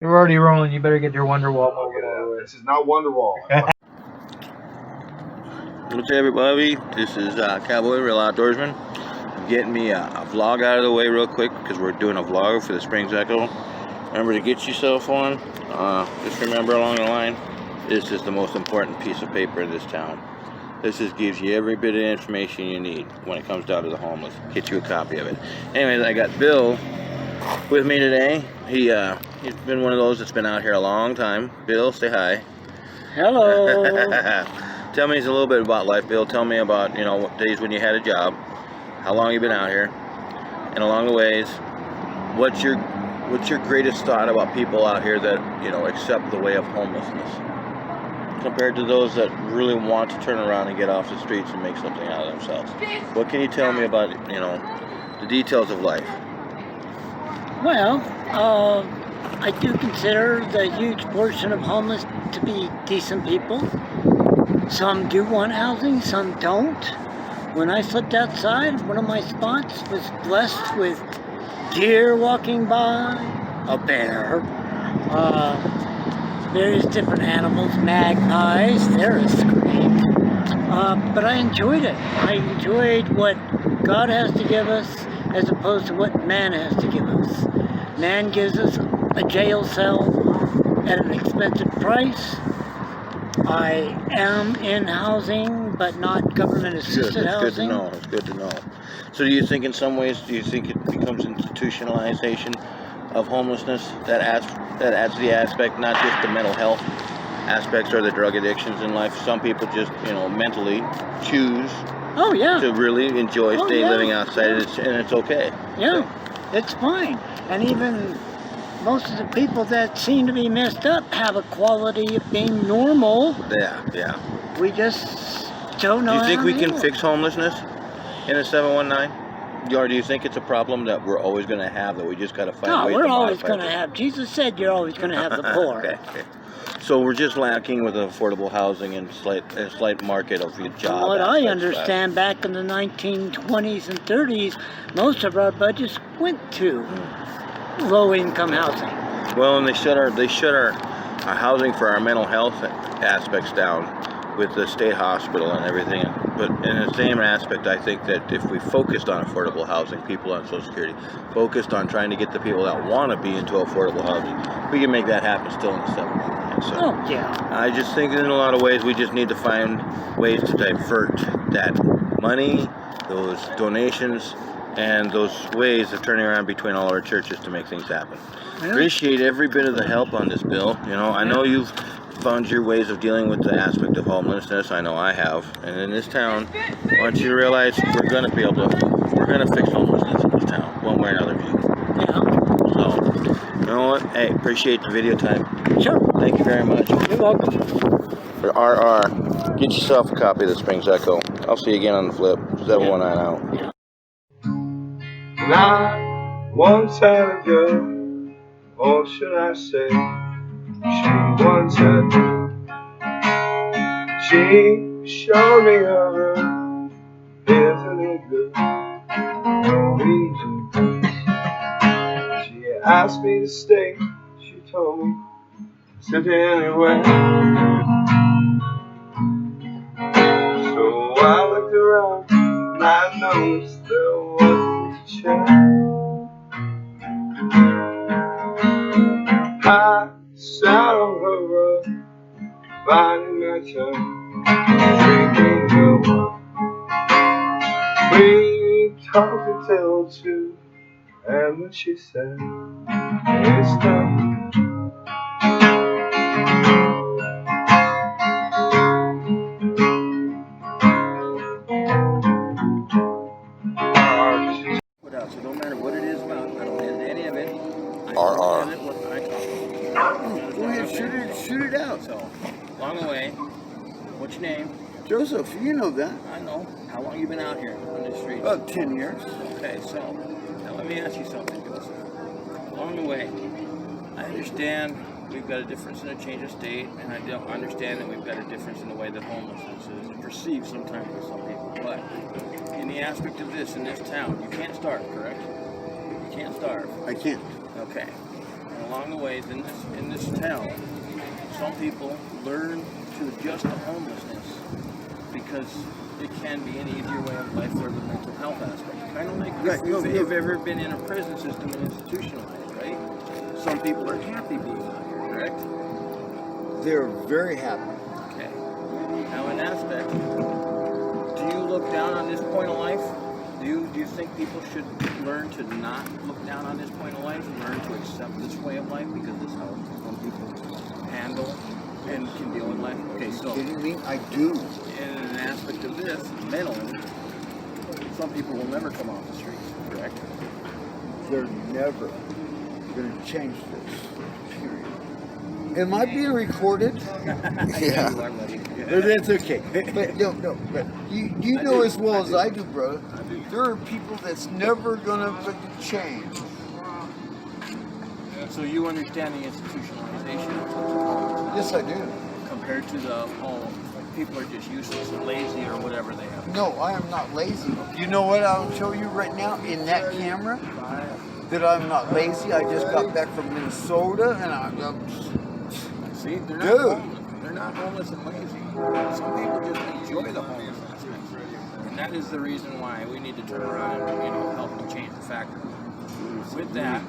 You're already rolling. You better get your Wonderwall moment over with. This is not Wonderwall. Okay, everybody, this is Cowboy Real Outdoorsman. Getting me a vlog out of the way real quick because we're doing a vlog for the Springs Echo. Remember to get yourself one. Just remember along the line, this is the most important piece of paper in this town. This just gives you every bit of information you need when it comes down to the homeless. Get you a copy of it. Anyways, I got Bill with me today. He's been one of those that's been out here a long time. Bill, say hi. Hello. Tell me a little bit about life, Bill. Tell me about, days when you had a job, how long you've been out here, and along the ways, what's your greatest thought about people out here that, accept the way of homelessness compared to those that really want to turn around and get off the streets and make something out of themselves? What can you tell me about, the details of life? Well, I do consider the huge portion of homeless to be decent people. Some do want housing, some don't. When I slept outside, one of my spots was blessed with deer walking by, a bear, various different animals, magpies, they're a scream. But I enjoyed it. I enjoyed what God has to give us as opposed to what man has to give us. Man gives us a jail cell at an expensive price. I am in housing, but not government-assisted housing. It's good to know. So do you think in some ways, it becomes institutionalization of homelessness that adds the aspect, not just the mental health aspects or the drug addictions in life? Some people just, mentally choose to really enjoy living outside, and it's okay. Yeah, it's fine. And even most of the people that seem to be messed up have a quality of being normal. Yeah. We just don't know. Do you think we can fix homelessness in a 719? Or do you think it's a problem that we're always going to have, that we just got to find ways to modify? No, we're always going to have. Jesus said you're always going to have the poor. Okay. So we're just lacking with affordable housing and a slight market of jobs. From what I understand, back in the 1920s and 30s, most of our budgets went to low-income housing. Well, and they shut our housing for our mental health aspects down with the state hospital and everything. But in the same aspect, I think that if we focused on affordable housing, people on Social Security, focused on trying to get the people that want to be into affordable housing, we can make that happen still in the 7th. So I just think in a lot of ways we just need to find ways to divert that money, those donations, and those ways of turning around between all our churches to make things happen. Appreciate every bit of the help on this, Bill. I know you've found your ways of dealing with the aspect of homelessness. I know I have. And in this town, I want you to realize we're going to fix homelessness in this town, one way or another. So, you know what? Hey, appreciate the video time. Sure. Thank you very much. You're welcome. For RR, get yourself a copy of the Springs Echo. I'll see you again on the flip. 719 out. Not once had a girl, or should I say, she once had me. She showed me her, isn't it good? She asked me to stay, she told me, sit anywhere. So I looked around, and I noticed there wasn't a chair. I sat on her rug, biding my turn, drinking her wine. We talked until 2, and then she said, it's done. What else? It don't matter what it is about. I don't edit any of it. RR. Edit what I talk about. Go ahead, shoot it out. So, along the way, what's your name? Joseph, you know that. I know. How long you been out here on the streets? About 10 years. Okay, so now let me ask you something, Joseph. Along the way, I understand we've got a difference in a change of state, and I don't understand that we've got a difference in the way that homelessness is perceived sometimes by some people. But in the aspect of this, in this town, you can't starve, correct? You can't starve. I can't. Okay. And along the ways in this town, some people learn to adjust to homelessness because it can be an easier way of life for the mental health aspect. Kind of like if you've ever been in a prison system and institutionalized, right? Some people are happy being out here, correct? They're very happy. Okay. Now, in aspect, do you look down on this point of life? Do you think people should learn to not look down on this point of life and learn to accept this way of life because this is how some people handle and can deal with life? Okay, so Kidding me? I do. in an aspect of this, mentally, some people will never come off the streets, correct? They're never going to change this. Period. Am I being recorded? Yeah. You are, buddy. But that's okay. But no. But you know as well as I do, brother. There are people that's never gonna change. So you understand the institutionalization of Yes, I do. compared to the whole people are just useless and lazy or whatever they have. No, I am not lazy. You know what I'll show you right now in that camera? That I'm not lazy. I just got back from Minnesota and I'm See, they're not Dude. homeless. They're not homeless and lazy. Some people just enjoy the homeless aspect. And that is the reason why we need to turn around and help to change the factor. With that,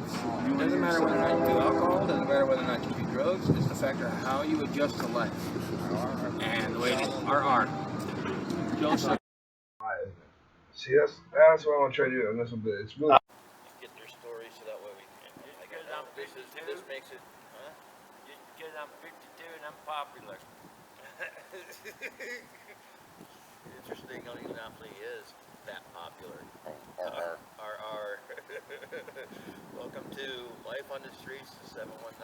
it doesn't matter whether or not you do alcohol, doesn't matter whether or not you do drugs, it's the factor of how you adjust to life. And the way it is, RR. Joseph. See, that's what I want to try to do in this one bit. It's really Get their story so that way we can. Like, this makes it. Huh? Just because I'm 52 and I'm popular. Interesting, enough, he is that popular. RR. Welcome to Life on the Streets, 719.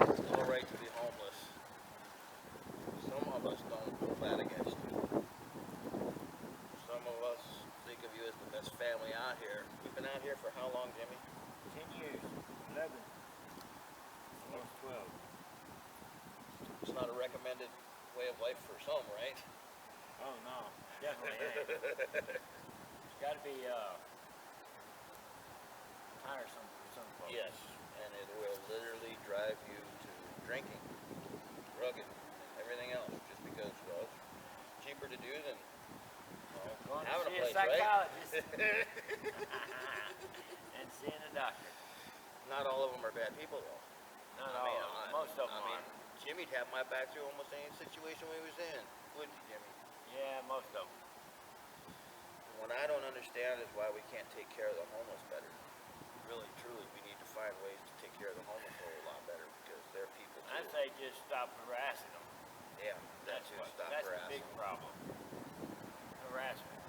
It's still right to be homeless. Some of us don't hold that against you. Some of us think of you as the best family out here. We've been out here for how long, Jimmy? 10 years. 11. Almost 12. It's not a recommended way of life for some, right? Oh no, definitely ain't. It's got to be tiresome for some folks. Yes, and it will literally drive you to drinking, rugged, everything else, just because, well, it's cheaper to do than Going having to see a place, a psychologist and seeing a doctor. Not all of them are bad people, though. Not all of them. Most of them are. Jimmy'd have my back through almost any situation we was in, wouldn't you, Jimmy? Yeah, most of them. What I don't understand is why we can't take care of the homeless better. Really, truly, we need to find ways to take care of the homeless a whole lot better because they're people too. I say just stop harassing them. Yeah, that's who stop That's the harassing. big problem. Harassment.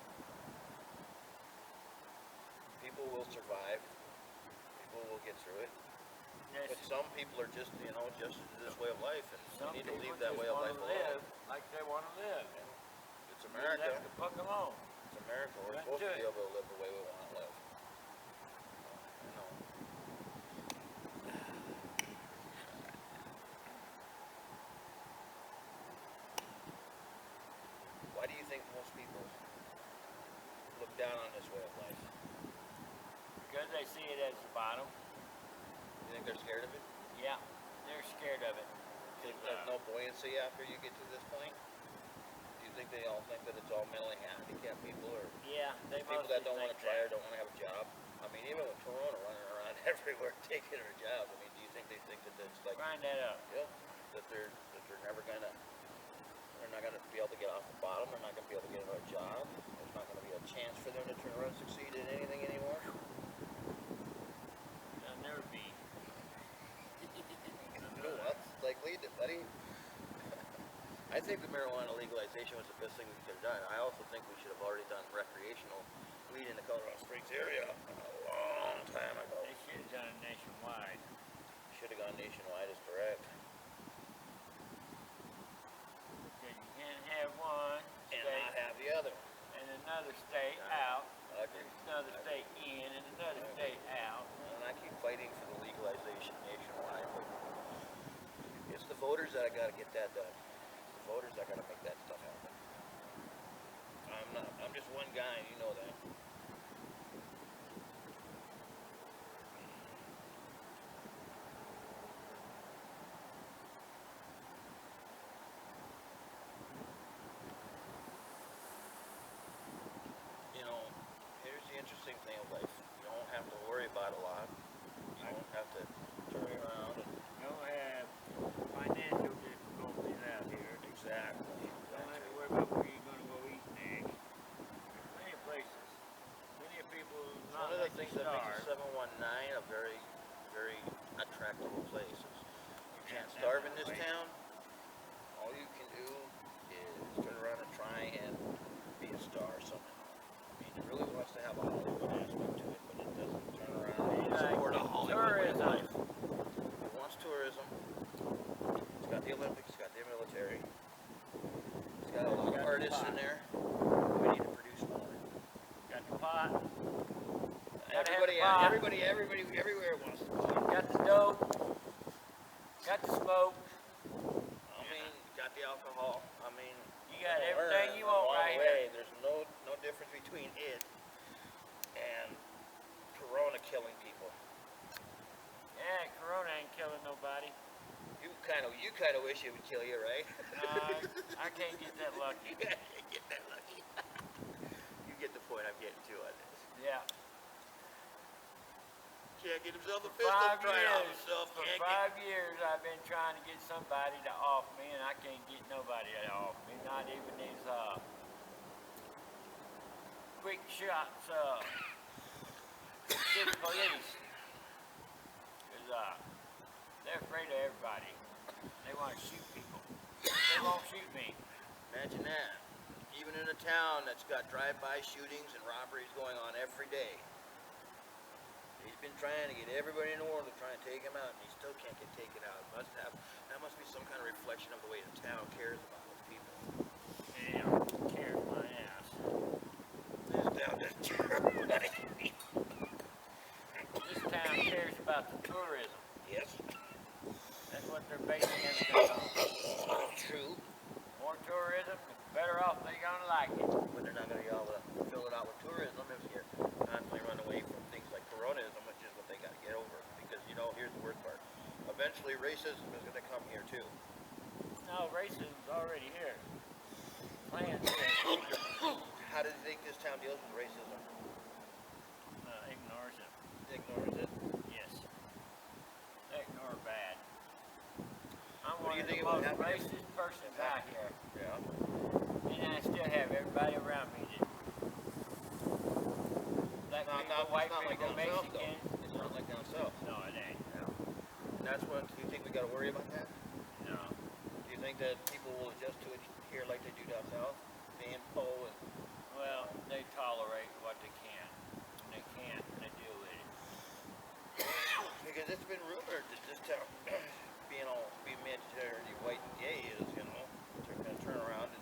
People will survive. People will get through it. Yes, But some people are just, just this way of life, and some we need to people leave that just way of wanna life live alone. like they want to live. It's America. Left the fuck alone. It's America. We're Right supposed to to be it. able to live the way we want to live. Why do you think most people look down on this way of life? Because they see it as the bottom. You think they're scared of it? Yeah, they're scared of it. Think there's no buoyancy after you get to this point? Do you think they all think that it's all mentally handicapped people, or Yeah, they people mostly that don't want to think try or that. don't want to have a job? I mean, even with Corona running around everywhere taking their jobs, I mean, do you think they think that it's like, Grind that up. yeah, that they're never gonna, they're not gonna be able to get off the bottom, they're not gonna be able to get another job, there's not gonna be a chance for them to turn around and succeed in anything anymore? They'll never be. No, that's like lead it, buddy. I think the marijuana legalization was the best thing we could have done. I also think we should have already done recreational weed in the Colorado Springs area a long time ago. They should have done it nationwide. Should have gone nationwide, is correct. Because you can't have one And state not have the other. and another state out, I agree. another state in and another state out. And I keep fighting for the legalization nationwide, but it's the voters that I gotta get that done. It's the voters that gotta make that stuff happen. I'm just one guy, and you know that. interesting thing of life. You don't have to worry about a lot. You don't have to turn around and You don't have financial difficulties out here. exactly. Don't have to worry about where you're going to go eat next. There's plenty of places. Plenty of people It's not one of the like things to that makes starve. a 719 a very, very attractive place. You can't Yeah, starve in this definitely. town. All you can do is turn around and try and be a star somehow. I mean, it really wants to have a Hollywood aspect to it, but it doesn't turn around and support a Hollywood way of life. It wants tourism. It's got the Olympics, it's got the military. It's got a lot of artists in there. We need to produce more. Got the pot. Everybody, everywhere wants to pot. Got the dope. Got the smoke. I mean, you got the alcohol. I mean, You got everything you want right here. There's no difference between it and Corona killing people. Yeah, Corona ain't killing nobody. You kind of wish it would kill you, right? I can't get that lucky. You can't get that lucky. You get the point I'm getting to on this. Yeah. Can't get himself a For pistol, 5 try it out years, himself. for Can't 5 years, I've been trying to get somebody to off me, and I can't get nobody to off me. Not even these quick shots, city police. Cause they're afraid of everybody. They want to shoot people. They won't shoot me. Imagine that. Even in a town that's got drive-by shootings and robberies going on every day. He's been trying to get everybody in the world to try and take him out, and he still can't get taken out. That must be some kind of reflection of the way the town cares about those people. Damn, cares my ass. This town doesn't care about anything. This town cares about the tourism. Yes. That's what they're basing everything on. True. More tourism, the better off they're gonna like it. But they're not going to be able to fill it out with tourism if you're constantly running away from things like coronism, which is what they got to get over. Because, here's the worst part. Eventually, racism is going to come here, too. No, racism's already here. Plans here. How do you think this town deals with racism? Ignores it. Ignores it. Yes. They ignore bad. I'm What do one you of think the it would most happen if- racist persons out here. Yeah. And I still have everybody around me that black people, white it's not like people, down south, though. Mexicans. It's not like down south. No, it ain't. And that's what, do you think we got to worry about that? No. Do you think that people will adjust to it here like they do down south? Being Poe and Well, they tolerate what they can. When they can't, they deal with it. because it's been rumored that this town being majority white and gay is, they're going to turn around and,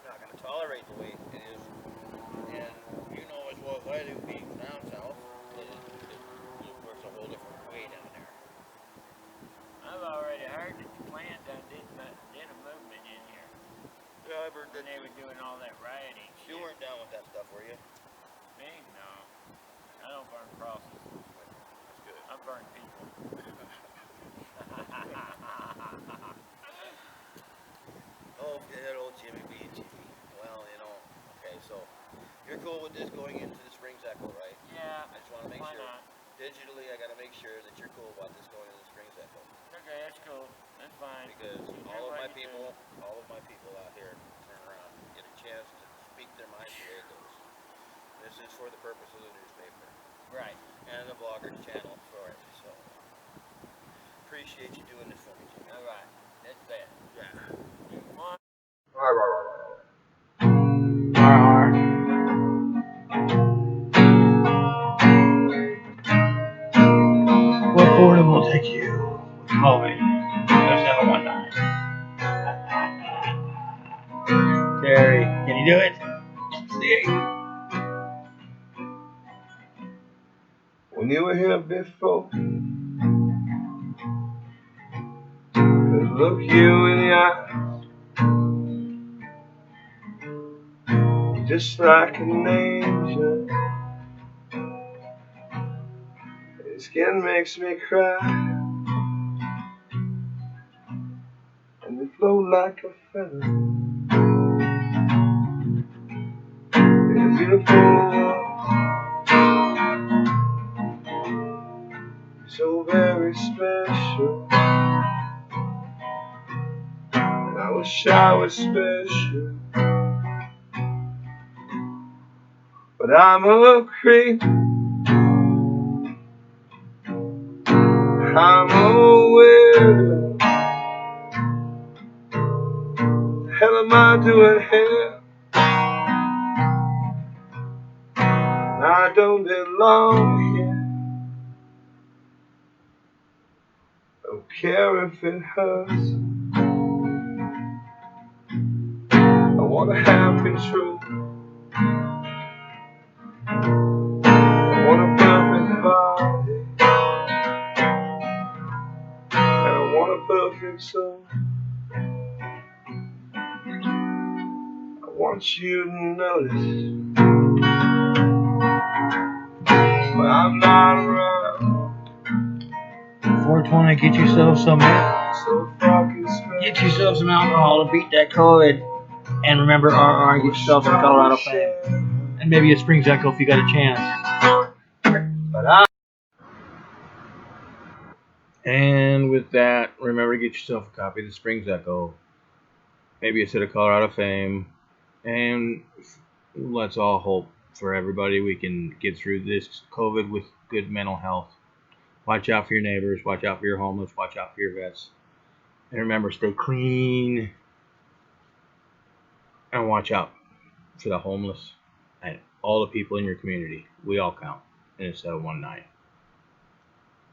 not going to tolerate the way it is. And you know as well as I do, being down south, that it works a whole different way down there. I've already heard that the Klan done did a movement in here. Yeah, I've heard When that they were doing all that rioting shit. you weren't down with that stuff, were you? Me? No. I don't burn crosses. That's good. I burn people. Oh, that old Jimmy B. Jimmy. Well, okay, so you're cool with this going into the Springs Echo, right? Yeah. I just want to make Why sure. not? Digitally, I got to make sure that you're cool about this going into the Springs Echo. Okay, that's cool. That's fine. Because You do all of what my you people out here turn around, get a chance to speak their mind the way it goes. This is for the purpose of the newspaper do. Right. and the blogger channel for it. So appreciate you doing this for me, Jimmy. All right. That's that. Yeah. One. What boredom will take you? Call me. 0719. Terry, can you do it? See? When you were here before, could look you in the eye, just like an angel. Your skin makes me cry, and you float like a feather in a beautiful world. so very special. And I wish I was special, but I'm a creep. I'm a weirdo. The hell am I doing here? I don't belong here. Don't care if it hurts. I wanna have control. I want a perfect body, and I want a perfect soul. I want you to notice when I'm not around. 420, get yourself some, So fucking special. get yourself some alcohol to beat that COVID. And remember, RR, get yourself some Colorado fame. And maybe a Springs Echo if you got a chance. And with that, remember to get yourself a copy of the Springs Echo. Maybe a set of Colorado fame. And let's all hope for everybody we can get through this COVID with good mental health. Watch out for your neighbors. Watch out for your homeless. Watch out for your vets. And remember, stay clean. And watch out for the homeless and all the people in your community. We all count in a 719.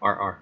RR.